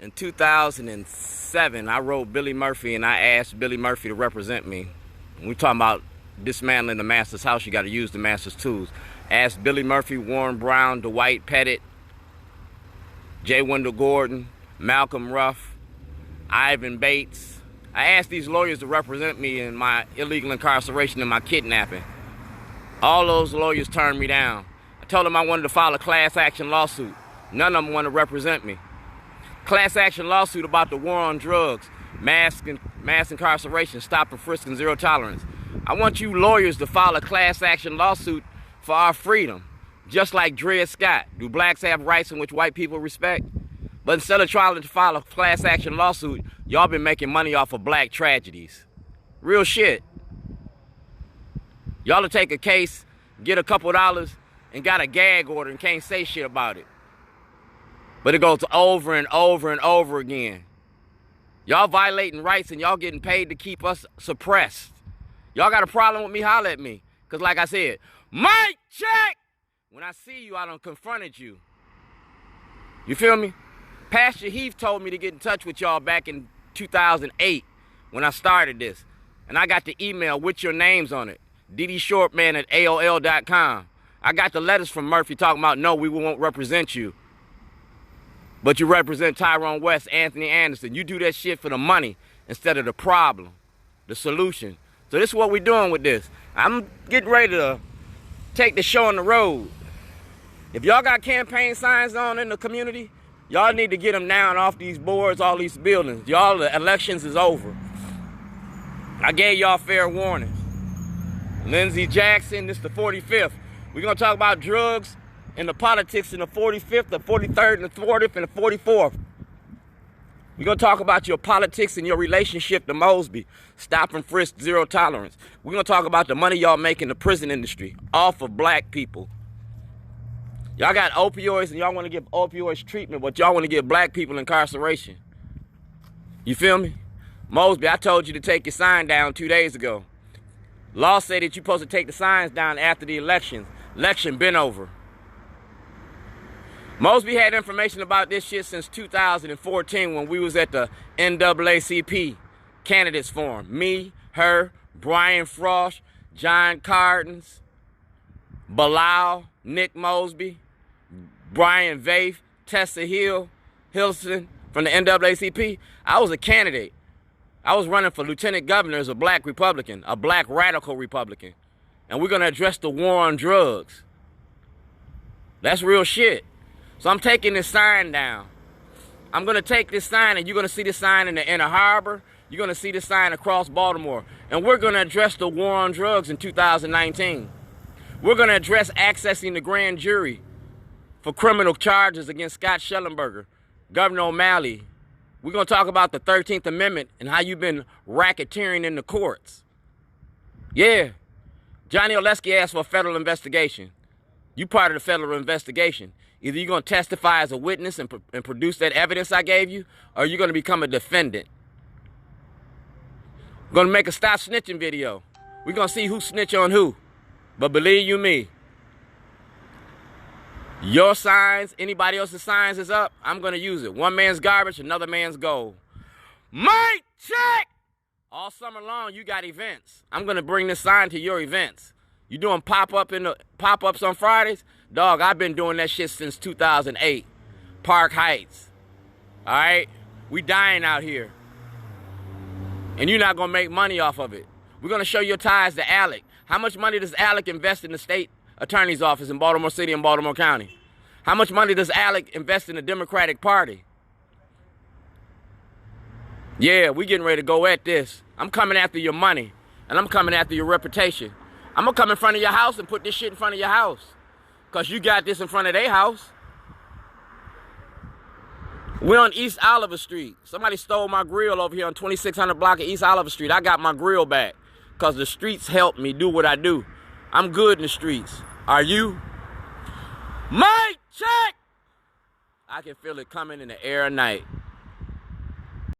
In 2007, I wrote Billy Murphy and I asked Billy Murphy to represent me. When we talking about dismantling the master's house, you got to use the master's tools. I asked Billy Murphy, Warren Brown, Dwight Pettit, J. Wendell Gordon, Malcolm Ruff, Ivan Bates. I asked these lawyers to represent me in my illegal incarceration and my kidnapping. All those lawyers turned me down. I told them I wanted to file a class action lawsuit. None of them want to represent me. Class action lawsuit about the war on drugs, mass incarceration, stop and frisk, and zero tolerance. I want you lawyers to file a class action lawsuit for our freedom, just like Dred Scott. Do blacks have rights in which white people respect? But instead of trying to file a class action lawsuit, y'all been making money off of black tragedies. Real shit. Y'all will take a case, get a couple dollars, and got a gag order and can't say shit about it. But it goes over and over and over again. Y'all violating rights and y'all getting paid to keep us suppressed. Y'all got a problem with me, holler at me. Because like I said, mic check! When I see you, I done confronted you. You feel me? Pastor Heath told me to get in touch with y'all back in 2008 when I started this. And I got the email with your names on it. ddshortman@aol.com. I got the letters from Murphy talking about, no, we won't represent you. But you represent Tyrone West, Anthony Anderson. You do that shit for the money instead of the problem, the solution. So this is what we're doing with this. I'm getting ready to take the show on the road. If y'all got campaign signs on in the community, y'all need to get them down off these boards, all these buildings. Y'all, the elections is over. I gave y'all fair warning. Lindsey Jackson, this is the 45th. We're going to talk about drugs and the politics in the 45th, the 43rd, and the 40th, and the 44th. We're going to talk about your politics and your relationship to Mosby. Stop and frisk, zero tolerance. We're going to talk about the money y'all make in the prison industry off of black people. Y'all got opioids and y'all want to give opioids treatment, but y'all want to give black people incarceration. You feel me? Mosby, I told you to take your sign down 2 days ago. Law said that you're supposed to take the signs down after the elections. Election been over. Mosby had information about this shit since 2014 when we was at the NAACP Candidates Forum. Me, her, Brian Frost, John Cardens, Bilal, Nick Mosby, Brian Vaith, Tessa Hilson from the NAACP. I was a candidate. I was running for lieutenant governor as a black Republican, a black radical Republican. And we're going to address the war on drugs. That's real shit. So I'm taking this sign down. I'm going to take this sign, and you're going to see this sign in the Inner Harbor. You're going to see this sign across Baltimore. And we're going to address the war on drugs in 2019. We're going to address accessing the grand jury for criminal charges against Scott Schellenberger, Governor O'Malley. We're going to talk about the 13th Amendment and how you've been racketeering in the courts. Yeah. Johnny Oleski asked for a federal investigation. You part of the federal investigation. Either you're going to testify as a witness and produce that evidence I gave you, or you're going to become a defendant. We're going to make a stop snitching video. We're going to see who snitch on who. But believe you me, your signs, anybody else's signs is up, I'm going to use it. One man's garbage, another man's gold. Mic check! All summer long, you got events. I'm going to bring this sign to your events. You doing pop-ups on Fridays? Dog, I've been doing that shit since 2008. Park Heights. All right? We dying out here. And you're not going to make money off of it. We're going to show your ties to Alec. How much money does Alec invest in the state attorney's office in Baltimore City and Baltimore County? How much money does Alec invest in the Democratic Party? Yeah, we getting ready to go at this. I'm coming after your money, and I'm coming after your reputation. I'm going to come in front of your house and put this shit in front of your house. Because you got this in front of their house. We're on East Oliver Street. Somebody stole my grill over here on 2600 block of East Oliver Street. I got my grill back because the streets help me do what I do. I'm good in the streets. Are you? Mic check! I can feel it coming in the air at night.